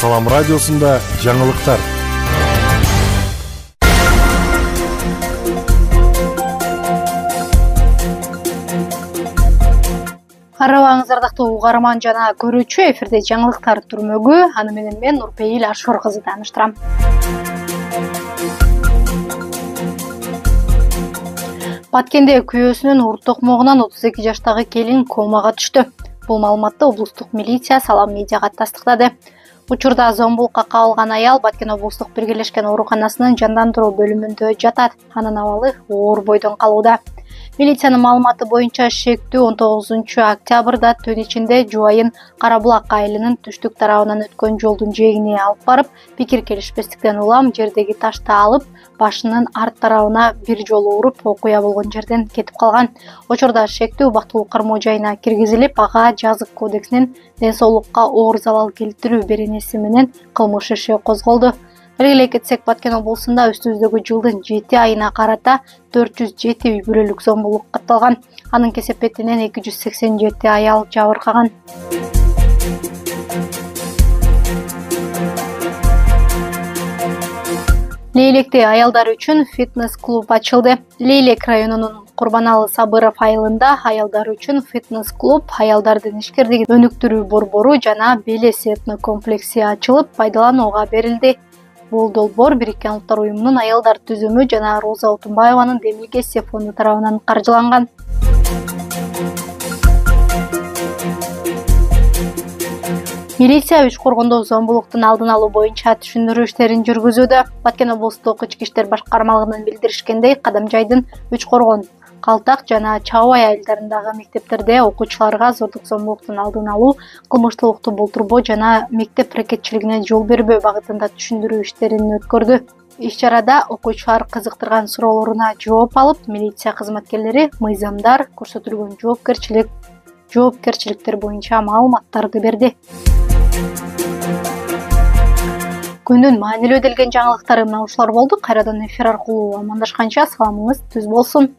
Салам радиосунда жаңылыктар. Карабаңыз ардактуу угарман жана көрүүчү, эфирде жаңылыктар түрмөгү. Аны менен мен Нурпейил Ашур кызы тааныштырам. Баткенде күйөөсүнүн урут токмогунан 32 жаштагы келин комага түштү. Бул маалыматты облустук милиция Салам медиага тастыктады. Учурда зомбулукка кабылган аял Баткен облустук биргелешкен ооруканасынын жандандыруу бөлүмүндө жатат. Анын абалы оор бойдон калууда. Милициянын маалыматы боюнча шектүү 19-октябрда түн ичинде жубайын Карабулак айылынын түштүк тарабынан өткөн жолдун жээгине алып барып, пикир келишпестиктен улам жердеги ташты алып, башынын арт тарабына бир жолу уруп, окуя болгон жерден кетип калган. Учурда шектүү убактылуу кармоо жайына киргизилип, ага жазык кодексинин ден соолукка оор залал келтирүү беренеси менен кылмыш иши козголду. Белгилей кетсек, Баткен облусунда үстүбүздөгү жылдын 7 айына карата 407 үй бүлөлүк зомбулук катталган. Анын кесепетинен 287 аял жабыркаган. Лейлекте аялдар үчүн фитнес-клуб ачылды. Лейлек районунун Курбаналы Сабыров айылында аялдар үчүн фитнес-клуб, аялдардын ишкердигин өнүктүрүү борбору жана Белес этнокомплекси ачылып, пайдаланууга берилди. Бул долбоор Бириккен Улуттар уюмунун аялдар түзүмү жана Роза Отунбаеванын Демилгесе фонду тарабынан каржыланган. Милиция үч коргондо зомбулуктун алдын алуу боюнча түшүндүрүү иштерин жүргүзүүдө. Баткен облустук ички иштер башкармалыгынан билдиришкендей, Кадамжайдын Үч Коргон, Калтак жана Чабай айылдарындагы мектептерде окуучуларга зордук зомбулуктун алдын алуу, кылмыштуулукту болтурбоо жана мектеп рекетчилигине жол бербөө багытында түшүндүрүү иштерин өткөрдү. Иш-чарада окуучулар кызыктырган суроолоруна жооп алып, милиция кызматкерлери мыйзамдар, көрсөтүлгөн жоопкерчиликтер боюнча маалыматтарды берди. Күндүн маанилүү делген жаңылыктары мына ушулар болду. Кайрадан эфир аркылуу амандашканча саламыңыз түз болсун.